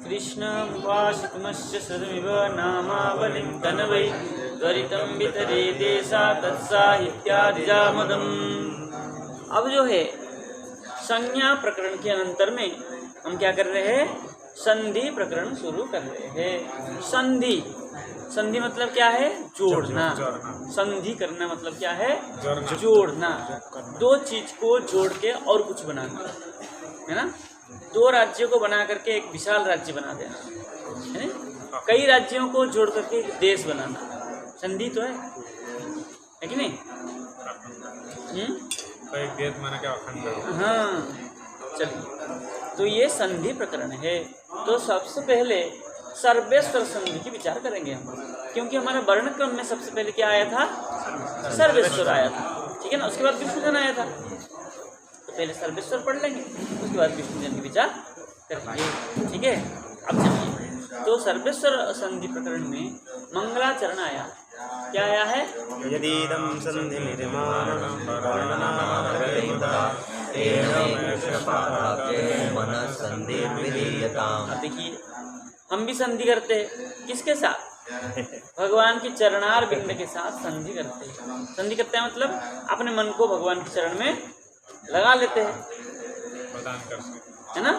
कृष्णमुपाश्रितमस्य सदमिव नामावलिं तनवै त्वरितं वितरे देशा तत्साहित्यादिजामदम्। अब जो है संज्ञा प्रकरण के अनंतर में हम क्या कर रहे हैं? संधि प्रकरण शुरू कर रहे हैं। संधि, संधि मतलब क्या है? जोड़ना। संधि करना मतलब क्या है? जोड़ना। दो चीज को जोड़ के और कुछ बनाना, है ना। दो राज्यों को बना करके एक विशाल राज्य बना देना, है ना। कई राज्यों को जोड़ करके एक देश बनाना, संधि तो है कि नहीं? एक देश माना क्या अखंड। हाँ, चलिए, तो ये संधि प्रकरण है। तो सबसे पहले सर्वेश्वर संधि की विचार करेंगे हम, क्योंकि हमारे वर्ण क्रम में सबसे पहले क्या आया था? सर्वेश्वर आया था, ठीक है ना। उसके बाद विष्णुजन आया था, तो पहले सर्वेश्वर पढ़ लेंगे, उसके बाद विष्णुजन की विचार करेंगे, ठीक है। अब चलिए, तो सर्वेश्वर संधि प्रकरण में मंगलाचरण आया। क्या आया है? यदीदं संधि निर्माणं अब देखिए, हम भी संधि करते हैं, किसके साथ? भगवान की चरणार बिंद के साथ संधि करते हैं। संधि करते हैं मतलब अपने मन को भगवान के चरण में लगा लेते हैं, है ना।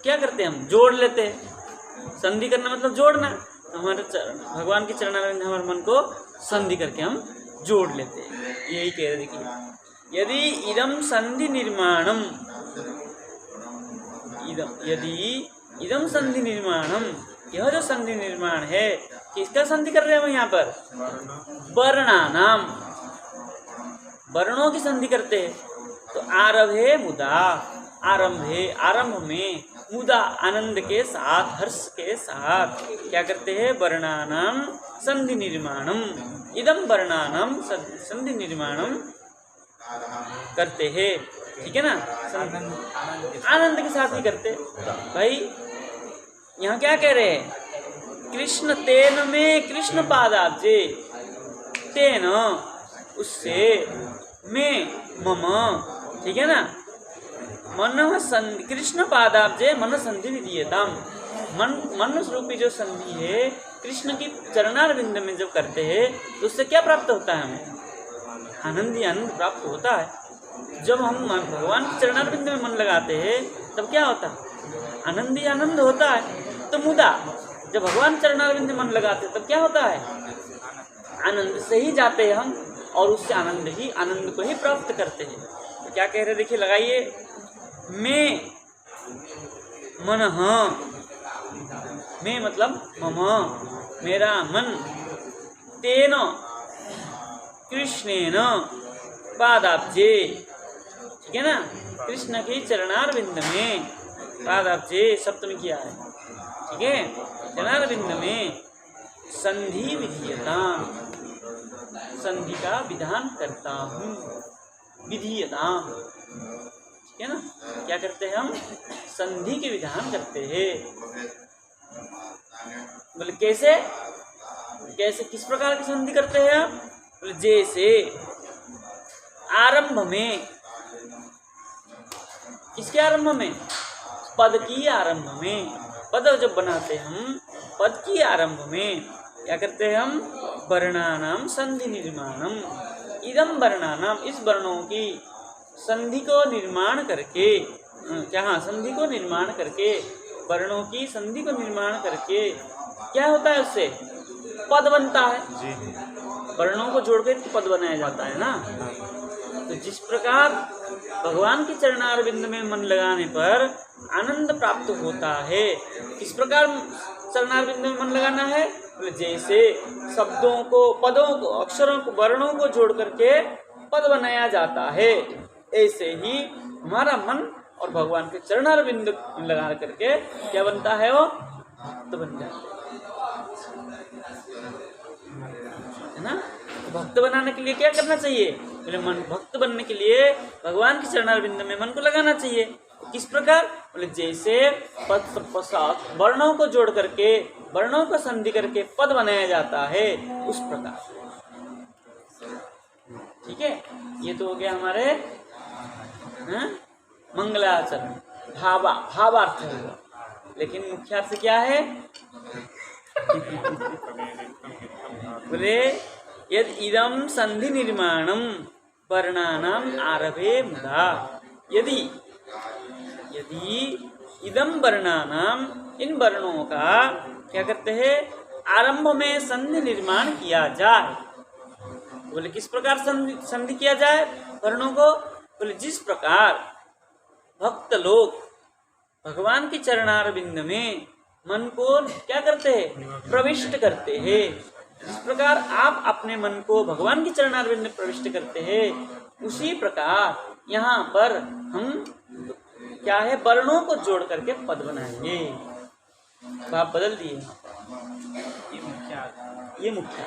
क्या करते हैं? हम जोड़ लेते हैं। संधि करना मतलब जोड़ना। हमारे भगवान के चरणारविंद हमारे मन को संधि करके हम जोड़ लेते हैं। यही कह रहे, देखिए, यदि इदम संधि निर्माणम, यदि इदम संधि निर्माणम, यह जो संधि निर्माण है, किसका संधि कर रहे हैं हम यहाँ पर? वर्णानाम, वर्णों की संधि करते हैं। तो आरभे मुदा, आरंभे, आरंभ में, मुदा आनंद के साथ, हर्ष के साथ क्या करते हैं? वर्णानाम संधि निर्माणम, इदम वर्णानाम संधि निर्माणम करते हैं, ठीक है ना। आनंद के साथ ही करते। भाई यहाँ क्या कह रहे हैं? कृष्ण तेन में कृष्ण पादाब्जे, तेन उससे, में मम, ठीक है ना। मन संधि, कृष्ण पादाब्जे मन संधि विधीयताम, मन रूपी जो संधि है कृष्ण की चरणार बिंद में जब करते हैं तो उससे क्या प्राप्त होता है? हमें आनंद ही आनंद प्राप्त होता है। जब हम भगवान के चरणार बिंद में मन लगाते हैं तब क्या होता है? आनंद ही आनंद होता है। तो मुदा जब भगवान चरणार बिंद में मन लगाते हैं तब क्या होता है? आनंद से ही जाते हैं हम, और उससे आनंद को ही प्राप्त करते हैं। तो क्या कह रहे, देखिए, लगाइए, मैं मन, मैं मतलब मम, मेरा मन, तेन कृष्णेन पादाब्जे, ठीक है ना, कृष्ण के चरणार बिंद में, पादाब्जे सप्तमी किया है, ठीक है, चरणार बिंद में संधि विधीयता, संधि का विधान करता हूँ, विधीयता, ठीक है ना। क्या करते हैं हम? संधि के विधान करते हैं। बोले कैसे? कैसे, किस प्रकार की संधि करते हैं आप? बोले जैसे आरंभ में, किसके आरंभ में? पद की आरंभ में। पद जब बनाते हम, पद की आरंभ में क्या करते हैं हम? वर्णानाम संधि निर्माणम, इदम वर्णानाम, इस वर्णों की संधि को निर्माण करके, क्या, हाँ, संधि को निर्माण करके, वर्णों की संधि को निर्माण करके क्या होता है? उससे पद बनता है। वर्णों को जोड़ के पद बनाया जाता है ना। तो जिस प्रकार भगवान के चरणार बिंद में मन लगाने पर आनंद प्राप्त होता है, किस प्रकार चरणार बिंद में मन लगाना है? जैसे शब्दों को, पदों को, अक्षरों को, वर्णों को जोड़ करके पद बनाया जाता है, ऐसे ही हमारा मन और भगवान के चरणार बिंद लगा करके क्या बनता है? वो भक्त बन जाता है ना। तो भक्त बनाने के लिए क्या करना चाहिए? पहले मन भक्त बनने के लिए भगवान के चरणार बिंद में मन को लगाना चाहिए। किस प्रकार? बोले जैसे पद वर्णों को जोड़ करके, वर्णों को संधि करके पद बनाया जाता है, उस प्रकार। ठीक है, ये तो हो गया हमारे मंगलाचरण। भावार्थ होगा, लेकिन मुख्यार्थ क्या है? बोले यद इदम संधि निर्माणम वर्णानाम आरभे मुदा, यदि इदम वर्णानाम, इन वर्णों का क्या करते हैं? आरंभ में संधि निर्माण किया जाए। बोले किस प्रकार संधि किया जाए वर्णों को? बोले जिस प्रकार भक्त लोग भगवान के चरणारविंद में मन को क्या करते हैं? प्रविष्ट करते हैं। जिस प्रकार आप अपने मन को भगवान के चरणारविंद में प्रविष्ट करते हैं, उसी प्रकार यहाँ पर हम क्या है? वर्णों को जोड़ करके पद बनाएंगे। भाव बदल दिए, ये मुख्य,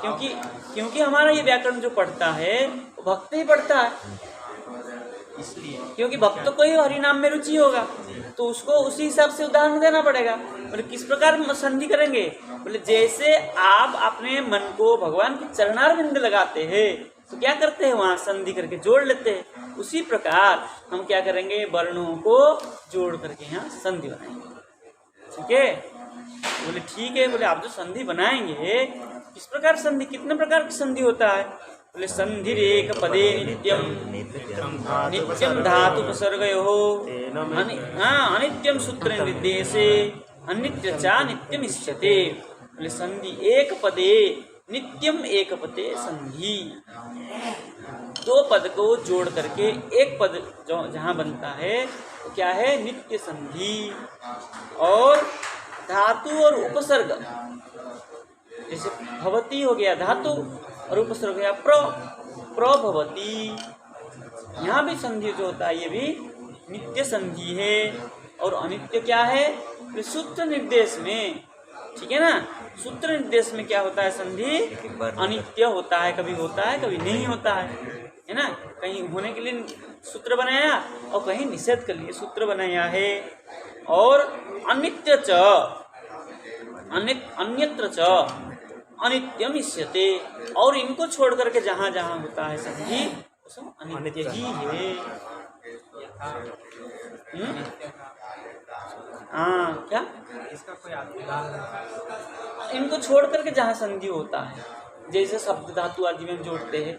क्योंकि हमारा ये व्याकरण जो पढ़ता है वो भक्त ही पढ़ता है, इसलिए क्योंकि भक्त को ही हरिनाम में रुचि होगा, तो उसको उसी हिसाब से उदाहरण देना पड़ेगा। बोले किस प्रकार संधि करेंगे? बोले जैसे आप अपने मन को भगवान के चरणारविंद लगाते हैं तो क्या करते हैं? वहाँ संधि करके जोड़ लेते हैं। उसी प्रकार हम क्या करेंगे? वर्णों को जोड़ करके यहाँ संधि बनाएंगे। ठीक है? बोले ठीक है। बोले आप जो संधि बनाएंगे किस प्रकार संधि, कितने प्रकार की संधि होता है? बोले संधि एक पदे नित्यम धातु उपसर्गयो अनित्यम सूत्र निर्देशे अनित्य चा नित्यम इष्यते। बोले संधि एक पदे नित्यम एक पदे संधि, दो पद को जोड़ करके एक पद जो जहाँ बनता है वो क्या है? नित्य संधि। और धातु और उपसर्ग, जैसे भवती हो गया धातु और उपसर्ग हो गया प्रभवती, यहाँ भी संधि जो होता है ये भी नित्य संधि है। और अनित्य क्या है? सूत्र निर्देश में, ठीक है ना? सूत्र निर्देश में क्या होता है? संधि अनित्य होता है, कभी होता है कभी नहीं होता है ना? कहीं होने के लिए सूत्र बनाया और कहीं निषेध के लिए सूत्र बनाया है। और अनित्य च अन्यत्र च अनित्यम इष्यते, और इनको छोड़ करके जहाँ जहाँ होता है संधि वो अनित्य ही है। हाँ, क्या इसका कोई उदाहरण? इनको छोड़ करके जहाँ संधि होता है, जैसे शब्द धातु आदि में जोड़ते हैं,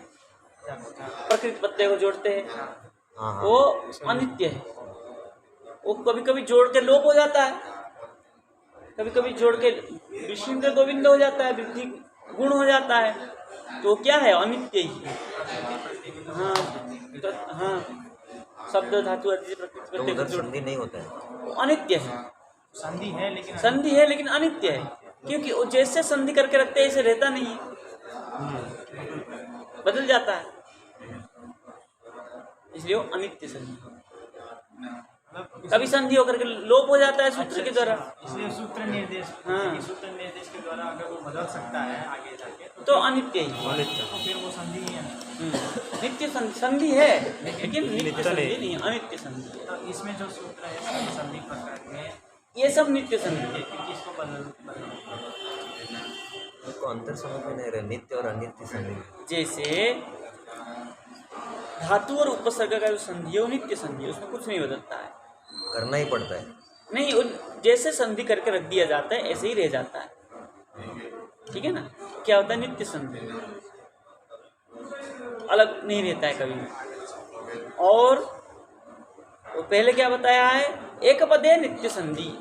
प्रकृति प्रत्यय को जोड़ते हैं, वो अनित्य है। वो कभी कभी जोड़ के लोप हो जाता है, कभी कभी जोड़ के विष्णु गोविंद हो जाता है, वृद्धि गुण हो जाता है, तो क्या है? अनित्य ही है। हाँ तो हाँ, शब्द धातु आदि प्रकृति प्रत्यय संधि नहीं होता है, वो अनित्य है। संधि है लेकिन अनित्य है, क्योंकि वो जैसे संधि करके रखते हैं ऐसे रहता नहीं है, बदल जाता है, इसलिए वो अनित्य संधि। कभी संधि होकर के लोप हो जाता है सूत्र के द्वारा, इसलिए सूत्र निर्देश, हाँ, सूत्र निर्देश के द्वारा अगर वो बदल सकता है आगे जाके तो अनित्य ही, तो फिर वो संधि ही है। नित्य संधि है लेकिन नित्य संधि नहीं, अनित्य संधि है। तो इसमें जो सूत्र है संधि प्रकार में ये सब नित्य संधि है। क्योंकि इसको बदल उसको अंतर समझ में नहीं रहा, नित्य और अनित्य संधि। जैसे धातु और उपसर्ग का जो संधि है वो नित्य संधि है, उसमें कुछ नहीं बदलता है, करना ही पड़ता है। नहीं, जैसे संधि करके रख दिया जाता है ऐसे ही रह जाता है, ठीक है ना? क्या होता है? नित्य संधि, अलग नहीं रहता है कभी। और वो पहले क्या बताया है? एक पदे नित्य संधि,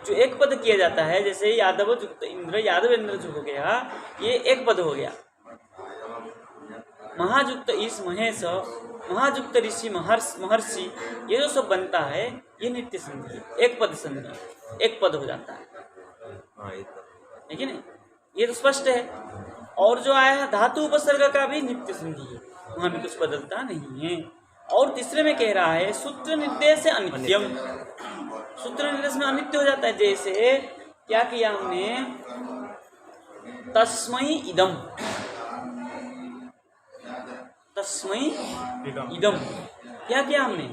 जो एक पद किया जाता है, जैसे यादव युक्त इंद्र, यादव इंद्र जो हो गया ये एक पद हो गया। महायुक्त ईश महेश, महायुक्त ऋषि महर्षि, ये जो सब बनता है ये नित्य संधि है, एक पद संधि, एक पद हो जाता है, ठीक है ना? ये तो स्पष्ट है। और जो आया है धातु उपसर्ग का भी नित्य संधि है, वहाँ भी कुछ बदलता नहीं है। और तीसरे में कह रहा है सूत्र निर्देश से अनित्यम, सूत्र निर्देश में अनित्य हो जाता है। जैसे क्या किया हमने? तस्मै इदम, तस्मै इदम, क्या किया हमने?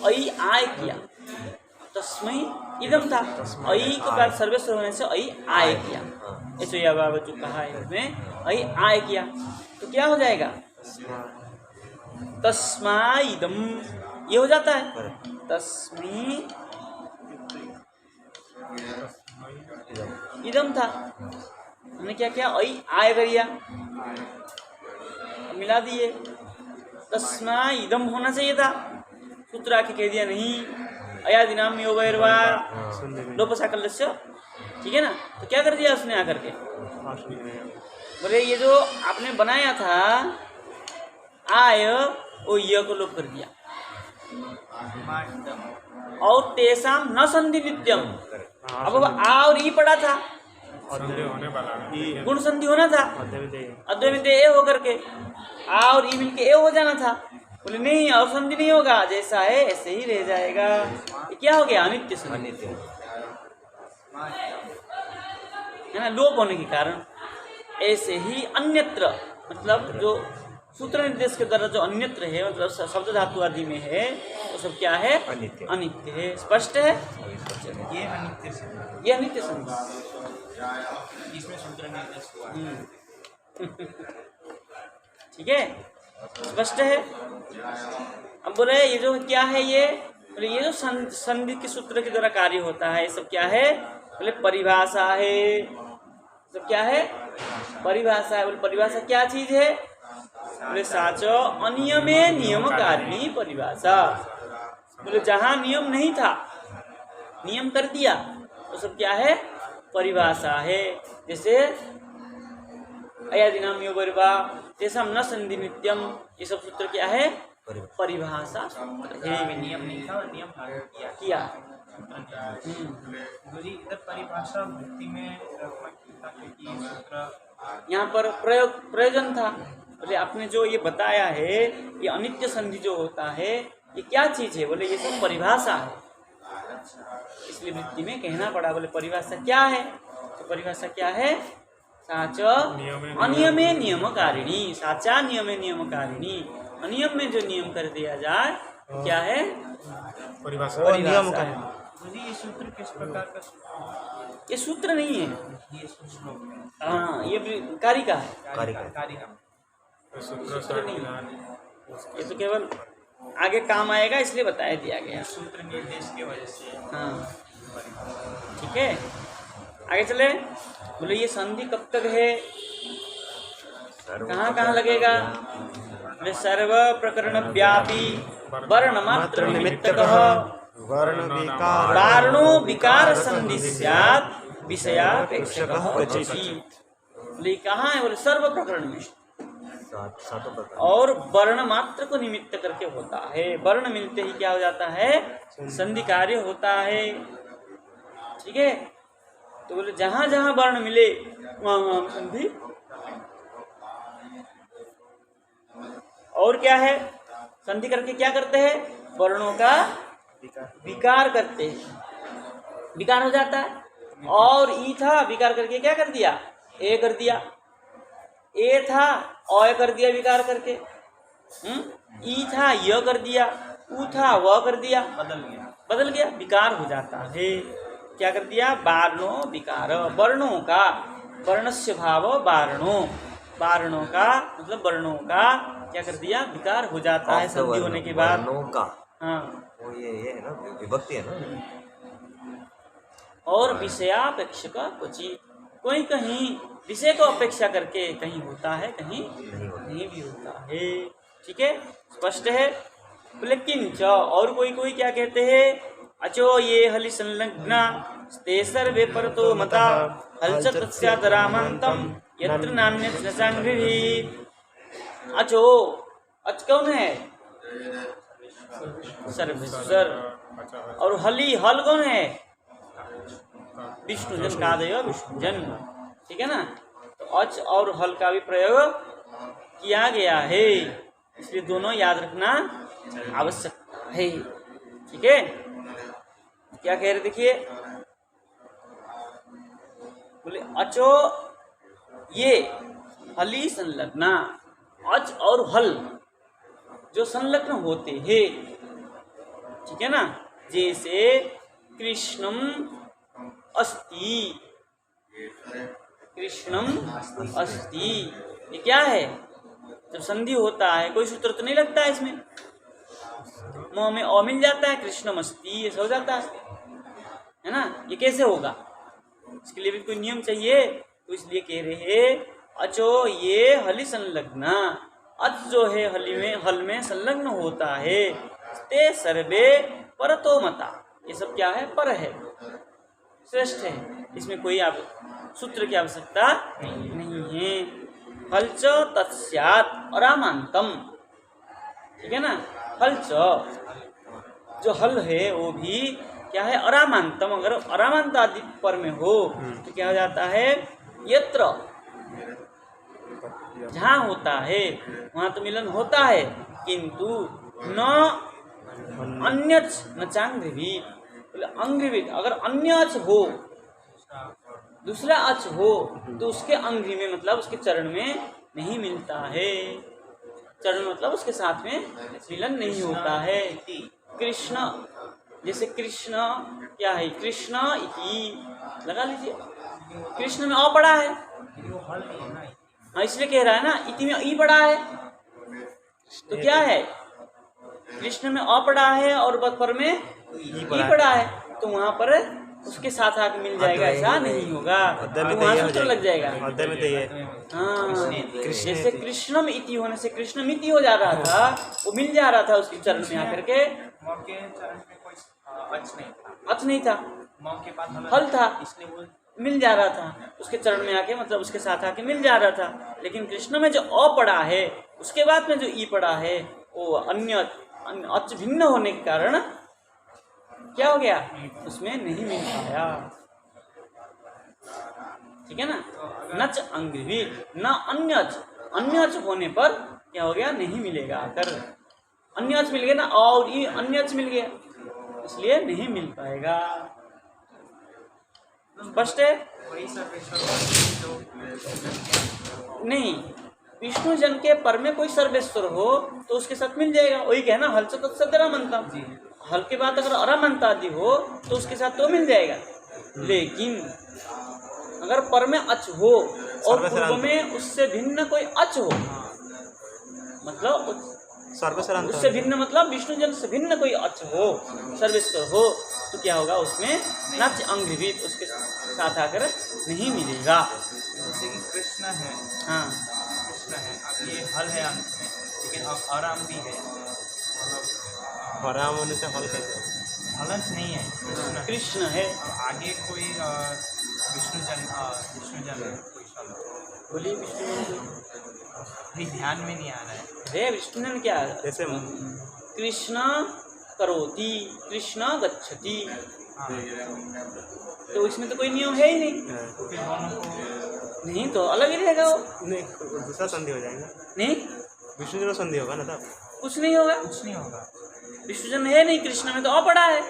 ऐ आय किया, तस्मै इदम था, ऐ के बाद सर्वेश्वर होने से ऐ आय किया, ऐसे या बाबा जो कहा है उसमें ऐ आय किया, तो क्या हो जाएगा? तस्माइदम, ये हो जाता है। तस्मै इदम था, हमने क्या किया, ऐ आय करिया, मिला दिए। तस्मा इदम होना चाहिए था, सूत्र आके कह दिया नहीं, अयादिनाम योगैर्वा लोपसाकल्यस्य, ठीक है ना। तो क्या कर दिया उसने आकर के, बोले ये जो आपने बनाया था आय, वो य को लोप कर दिया। और तेसाम न संधि नित्यम, अब आ और ई पड़ा था, गुण संधि होना था, अद्वय में ए होकर के आ और ई मिलके ए हो जाना था। बोले नहीं, और संधि नहीं होगा, जैसा है ऐसे ही रह जाएगा। ये क्या हो गया, अनित्य संधि, अनित्य। है ना, लोप होने के कारण। ऐसे ही अन्यत्र, मतलब जो सूत्र निर्देश के द्वारा जो अन्यत्र है, मतलब शब्द धातु आदि में है, वो सब क्या है, अनित्य। अनित्य है। स्पष्ट है, ये अनित्य से, ये अनित्य संधि। इसमें सूत्र निर्देश हुआ है। ठीक है, स्पष्ट है। अब बोले ये जो क्या है, ये बोले ये जो संधि के सूत्र के द्वारा कार्य होता है, ये सब क्या है, बोले परिभाषा है। सब क्या है, परिभाषा है। बोले परिभाषा क्या चीज है, बोले साचो अनियमे नियमकारिणी परिभाषा। बोले जहाँ नियम नहीं था, नियम कर दिया, तो सब क्या है, परिभाषा है। जैसे अयादिनाम योगैर्वा तेषां न संधि नित्यम, ये सब सूत्र क्या है, परिभाषा सूत्र है। नियम नहीं था और नियम लागू किया। गुरुजी इधर परिभाषा वृत्ति में रखना था, क्योंकि ये सूत्र यहाँ पर प्रयोजन था। बोले आपने जो ये बताया है, ये अनित्य संधि जो होता है, ये क्या चीज है, बोले ये सब परिभाषा है, इसलिए वृत्ति में कहना पड़ा। बोले परिभाषा क्या है, तो परिभाषा क्या है, साचा अनियमे नियमकारिणी, साचा नियमे नियमकारिणी। अनियम में जो नियम कर दिया जाए क्या है, परिभाषा। परिभाषा है। गुरुजी ये सूत्र किस प्रकार का सूत्र है? ये सूत्र नहीं है, ये श्लोक है, हाँ, ये कारिका है, कारिका। सूत्र नहीं है। ये तो केवल आगे काम आएगा, इसलिए बताया दिया गया। सूत्र निर्देश की वजह से, हाँ, ठीक है, आगे चले। बोले ये संधि कब तक है, कहाँ कहाँ लगेगा, बोले सर्व प्रकरण व्यापी वर्ण मात्र निमित्तकः वारणो विकार संधि स्यात् विषयापेक्षकः क्वचित्। बोले कहाँ है, बोले सर्व प्रकरण में, सातों प्रकार। और वर्ण मात्र को निमित्त करके होता है। वर्ण मिलते ही क्या हो जाता है, संधि कार्य होता है। ठीक है, तो बोले जहां जहां वर्ण मिले वहां वहां संधि। और क्या है, संधि करके क्या करते हैं, वर्णों का विकार करते हैं, विकार हो जाता है। और ई था, विकार करके क्या कर दिया, ए कर दिया, ए था अय कर दिया विकार करके, ई था य कर दिया, उ था व कर दिया, बदल गया, विकार हो जाता है। क्या कर दिया, वारणो विकार, वर्णों का, वर्णस्य भाव वारणो, वारणों का मतलब वर्णों का क्या कर दिया, विकार हो जाता है संधि होने के बाद। वर्णों का, हाँ, वो ये है ना, विभक्ति है ना। और विषयापेक्षक क्वचित, कोई कहीं विषय को अपेक्षा करके कहीं होता है, कहीं नहीं भी होता है। ठीक है, स्पष्ट है। बोले किंच, और कोई कोई क्या कहते हैं, अचो ये हलि संलग्ना ते सर्वे परतो मता हलच तस्यादरामंतम यत्र नान्यत् न संगृहीत। अचो, अच कौन है, सर्वेश्वर। और हली, हल कौन है, विष्णु जन कादय विष्णु जन। ठीक है ना, तो अच और हल का भी प्रयोग किया गया है, इसलिए दोनों याद रखना आवश्यक है। ठीक है, क्या कह रहे देखिए, बोले अचो ये हली संलग्ना, अच और हल जो संलग्न होते हैं, ठीक है ना, जैसे कृष्णम अस्ति, कृष्णम अस्ति, ये क्या है, जब संधि होता है कोई सूत्र तो नहीं लगता है इसमें, म में अ मिल जाता है, कृष्णमस्ति ऐसा हो जाता है ना। ये कैसे होगा, इसके लिए भी कोई नियम चाहिए। तो इसलिए कह रहे अचो ये हलि संलग्ना, अच जो है हल में संलग्न होता है, ते सर्वे परतो मता, ये सब क्या है, पर है, श्रेष्ठ है, इसमें कोई सूत्र की आवश्यकता नहीं है। फलच तत्स्यात् अरामांतम, ठीक है ना। फलच जो हल है वो भी क्या है, अरामांतम, अगर अरामांत आदि पर में हो तो क्या हो जाता है, यत्र जहाँ होता है वहाँ तो मिलन होता है, किंतु न अन्यच न चांग्रवी, अंग्रवित, अगर अन्य अच हो, दूसरा अच हो तो उसके अंग्री में मतलब उसके चरण में नहीं मिलता है। चरण मतलब उसके साथ में मिलन नहीं होता है। कृष्ण, जैसे कृष्ण क्या है, कृष्ण इति लगा लीजिए, कृष्ण में अ पड़ा है, हाँ इसलिए कह रहा है ना, इति में ई पड़ा है, तो क्या है, कृष्ण में अ पड़ा है और पर में ई पड़ा है, तो वहाँ पर उसके साथ आके मिल जाएगा, ऐसा नहीं होगा, तो वहाँ सूत्र लग जाएगा। हाँ, जैसे कृष्णम इति होने से कृष्णमिति हो जा रहा था, वो मिल जा रहा था उसके चरण में आकर के, चरण में कोई अच नहीं था, हल था, इसलिए वो मिल जा रहा था उसके चरण में आके, मतलब उसके साथ आके मिल जा रहा था। लेकिन कृष्ण में जो अ पड़ा है, उसके बाद में जो ई पड़ा है, वो अन्य अच भिन्न होने के कारण क्या हो गया, उसमें नहीं मिल पाया, ठीक है ना। नच अंग्रवी न अन्यच, अन्यच होने पर क्या हो गया, नहीं मिलेगा, अगर अन्यच मिल गया ना, और ये अन्यच मिल गया, इसलिए नहीं मिल पाएगा। स्पष्ट है? नहीं, विष्णु जन के पर में कोई सर्वेश्वर हो तो उसके साथ मिल जाएगा, वही कहना हल से तत्सदरा मनता, हल के बाद अगर अरामंत आदि हो तो उसके साथ तो मिल जाएगा। लेकिन अगर पर में अच हो और पूर्व में उससे भिन्न कोई अच हो, मतलब उससे भिन्न मतलब विष्णु जन से भिन्न कोई अच हो, सर्वेश्वर हो, तो क्या होगा, उसमें नच अंग्रवीत, उसके साथ आकर नहीं मिलेगा। जैसे कि कृष्ण है, हाँ कृष्ण है, अब ये हल है अंत में, लेकिन अब आराम भी है, मतलब आराम होने से हल कैसे, हलंत नहीं है, कृष्ण है। अब आगे कोई विष्णुजन कोई शब्द बोलिए, विष्णु अभी ध्यान में नहीं आ रहा है। रे विष्णु क्या है, जैसे कृष्ण करोति, कृष्ण गच्छति, हाँ, तो इसमें तो कोई नियम है ही नहीं, तो फिर दोनों को नहीं तो अलग ही रहेगा वो, नहीं, दूसरा संधि हो जाएगा, नहीं विष्णु जन संधि होगा ना, तब कुछ नहीं होगा, कुछ नहीं होगा। विष्णु जन है नहीं, कृष्ण में तो अ पड़ा है,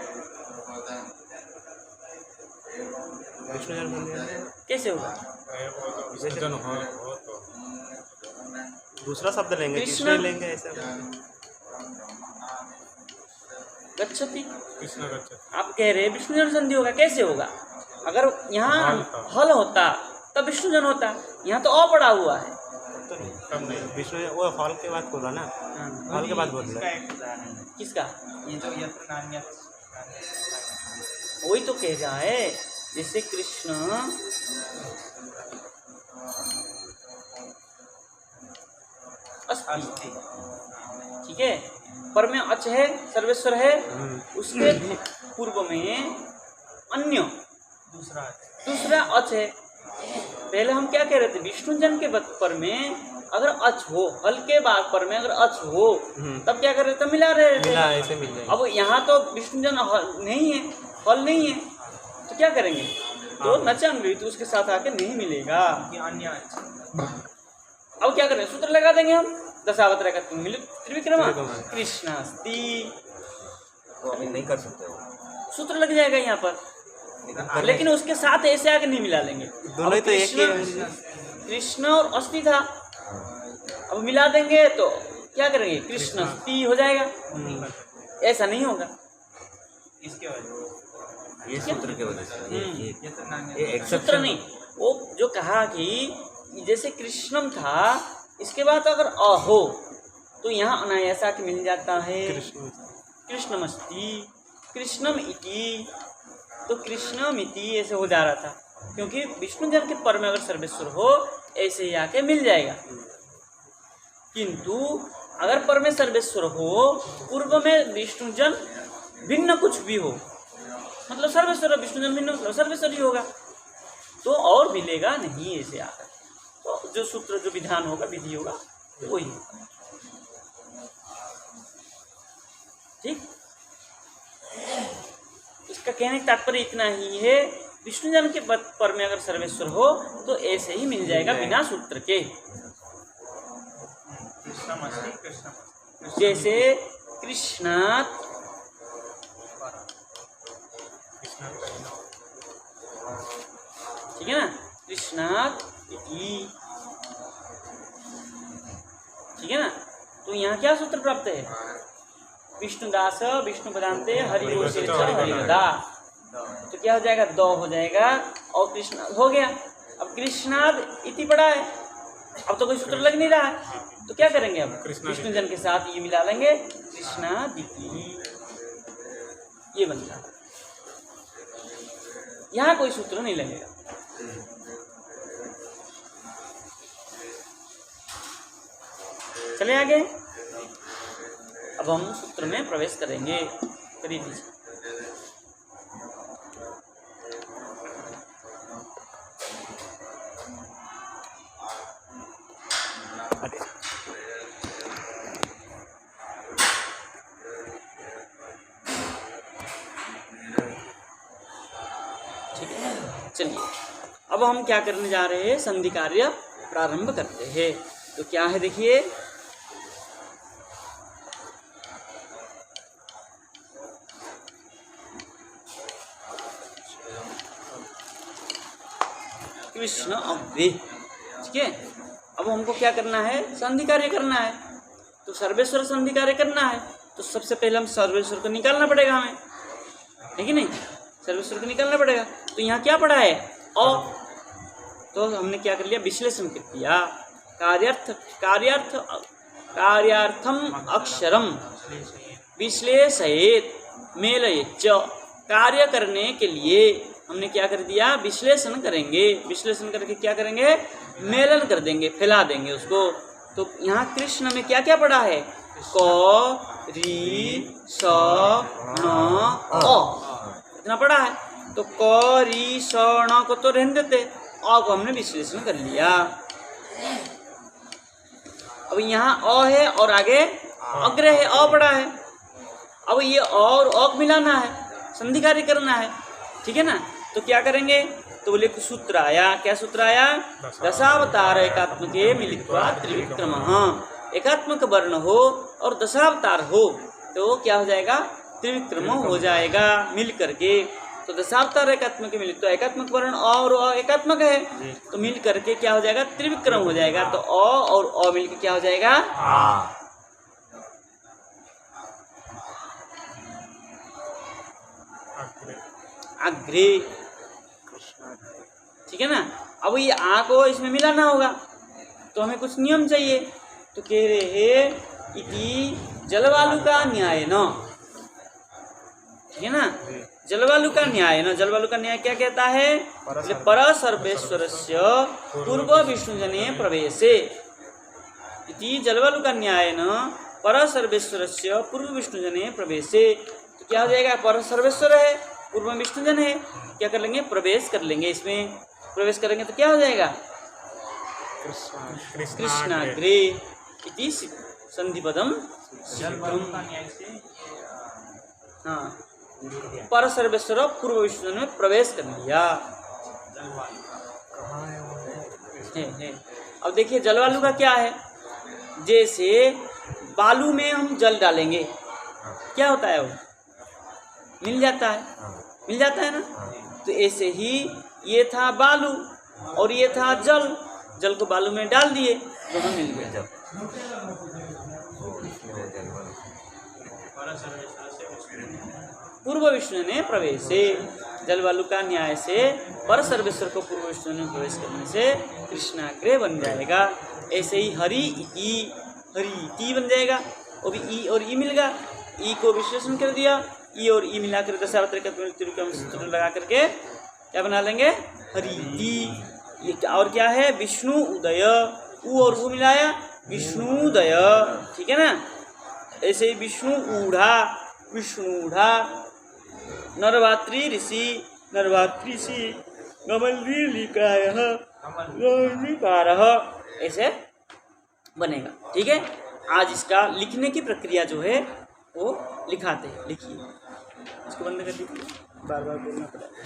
विष्णु जन संधि कैसे होगा, दूसरा शब्द लेंगे, कृष्ण कृष्ण लेंगे, ऐसा गच्छति, कृष्ण गच्छति, आप कह रहे विष्णु जन संधि होगा, कैसे होगा, अगर यहाँ हल होता तब विष्णु जन होता, यहाँ तो अ पड़ा हुआ है, तो नहीं, विष्णु वो हॉल के बाद बोला ना, हॉल के बाद बोल इसका रहा एक उदाहरण है, किसका, ये जो यत्र नान्यत्, वही तो कह रहा है, जैसे कृष्ण अस्ति, ठीक है, पर में अच है, सर्वेश्वर है, उसके पूर्व में अन्य दूसरा अच है। पहले हम क्या कह रहे थे, विष्णु जन के पर में अगर अच हो, हल के बाद पर में अगर अच हो, तब क्या कर रहे थे, मिला रहे थे, मिला ऐसे मिल जाएगा। अब यहाँ तो विष्णु जन नहीं है, हल नहीं है, तो क्या करेंगे, तो नचांग तो उसके साथ आके नहीं मिलेगा। अब क्या करें, सूत्र लगा देंगे हम, दशावतार का तुम मिले त्रिविक्रमा कृष्ण अस्ति, तो अभी नहीं कर सकते हो, सूत्र लग जाएगा यहाँ पर, लेकिन उसके साथ ऐसे आके नहीं मिला लेंगे, दोनों तो एक ही है, कृष्ण और अस्ति था, अब मिला देंगे तो क्या करेंगे, कृष्ण अस्ति हो जाएगा, ऐसा नहीं होगा, इसके वजह ये सूत्र के वजह से, ये सूत्र नहीं, वो जो कहा कि जैसे कृष्णम था, इसके बाद अगर अ हो तो यहाँ अनायासा के मिल जाता है, कृष्णमस्ति, कृष्णम इति, तो कृष्णम इति ऐसे हो जा रहा था, क्योंकि विष्णु जन के पर में अगर सर्वेश्वर हो ऐसे ही आके मिल जाएगा। किंतु अगर पर में सर्वेश्वर हो, पूर्व में विष्णु जन भिन्न कुछ भी हो, मतलब सर्वेश्वर विष्णु जन भिन्न मतलब सर्वेश्वर ही होगा, तो और मिलेगा नहीं ऐसे आकर। तो जो सूत्र जो विधान होगा, विधि होगा, वही होगा। ठीक, इसका कहने का तात्पर्य इतना ही है, विष्णु जन के पर में अगर सर्वेश्वर हो तो ऐसे ही मिल जाएगा बिना सूत्र के। जैसे कृष्णात, ठीक है ना, कृष्णात इति, ठीक है ना। तो यहाँ क्या सूत्र प्राप्त है? विष्णुदास विष्णु पदान्ते हरि हरिदा, तो क्या हो जाएगा? दो हो जाएगा और कृष्ण हो गया। अब कृष्णाद इति पड़ा है, अब तो कोई सूत्र लग नहीं रहा है, तो क्या करेंगे? अब विष्णु जन के साथ ये मिला लेंगे, कृष्णादिति, ये बनता है। यहाँ कोई सूत्र नहीं लगेगा। चले आगे, अब हम सूत्र में प्रवेश करेंगे। करिए दीजिए। ठीक है, चलिए अब हम क्या करने जा रहे हैं? संधि कार्य प्रारंभ करते हैं। तो क्या है देखिए, कृष्ण अव्यय, ठीक है। अब हमको क्या करना है? संधि कार्य करना है। तो सर्वेश्वर संधि कार्य करना है, तो सबसे पहले हम सर्वेश्वर को निकालना पड़ेगा हमें, है कि नहीं? सर्वेश्वर को निकालना पड़ेगा। तो यहाँ क्या पड़ा है? अ, तो हमने क्या कर लिया? विश्लेषण कर दिया। कार्यार्थम अक्षरम विश्लेषयेत मेलयेत च, कार्य करने के लिए हमने क्या कर दिया? विश्लेषण करेंगे। विश्लेषण करके क्या करेंगे? मेलन कर देंगे, फैला देंगे उसको। तो यहाँ कृष्ण में क्या क्या पड़ा है? क, री, स, न, अ, इतना पड़ा है। तो क, री, स, न को तो रहने देते, अ को हमने विश्लेषण कर लिया। अब यहाँ अ है और आगे अग्र है, अ पड़ा है। अब ये और अ मिलाना है, संधि कार्य करना है, ठीक है ना। तो क्या करेंगे? तो बोले सूत्र आया। क्या सूत्र आया? दशावतार एकात्मके मिलित्वा त्रिविक्रमः। एकात्मक वर्ण हो और दशावतार हो तो क्या हो जाएगा? त्रिविक्रम हो जाएगा मिल करके। तो दशावतार एकात्मक मिलित, तो एकात्मक वर्ण और एकात्मक है, तो मिल करके क्या हो जाएगा? त्रिविक्रम हो जाएगा। तो अ और अ मिलकर क्या हो जाएगा? अग्रे, ठीक है ना। अब ये आ को इसमें मिलाना होगा, तो हमें कुछ नियम चाहिए। तो कह रहे हैं इति जलवालु का न्याय न, ठीक है ना। जलवालु का न्याय न, जलवालु का न्याय क्या कहता है? पर सर्वेश्वरस्य पूर्व विष्णुजने प्रवेशे। इति जलवालु का न्याय न पर सर्वेश्वरस्य पूर्व विष्णुजने प्रवेशे। तो क्या हो जाएगा? पर सर्वेश्वर है, पूर्व में विष्णुजन है, क्या कर लेंगे? प्रवेश कर लेंगे। इसमें प्रवेश करेंगे तो क्या हो जाएगा? कृष्णाग्रे इति संधिपदम। हाँ, पर सर्वेश्वर पूर्व विष्णुजन में प्रवेश कर लिया है। अब देखिए जलवालु का क्या है? जैसे बालू में हम जल डालेंगे, क्या होता है? वो मिल जाता है, मिल जाता है ना। तो ऐसे ही ये था बालू और ये था जल, जल को बालू में डाल दिए, दोनों मिल गए। पूर्व विष्णु ने प्रवेशे, जलवालु का न्याय से पर सर्वेश्वर को पूर्व विष्णु ने प्रवेश करने से कृष्णाग्रे बन जाएगा। ऐसे ही हरि इति, हरि इति बन जाएगा, वो भी ई और ई मिल गया, ई को विश्लेषण कर दिया, ई और ई मिलाकर दशावतार लगा करके क्या बना लेंगे, हरिति। ये और क्या है, विष्णु उदय, उ और उ मिलाया विष्णुदय, ठीक है ना। ऐसे ही विष्णु ऊढ़ा, विष्णुढ़ा, नरभात्री ऋषि, नरभात्री ऋषि, गमलीलिकायः, गमलीकारः, ऐसे बनेगा। ठीक है, आज इसका लिखने की प्रक्रिया जो है वो लिखाते हैं। लिखिए, इसको बंद कर दीजिए, बार बार बोलना पड़ेगा।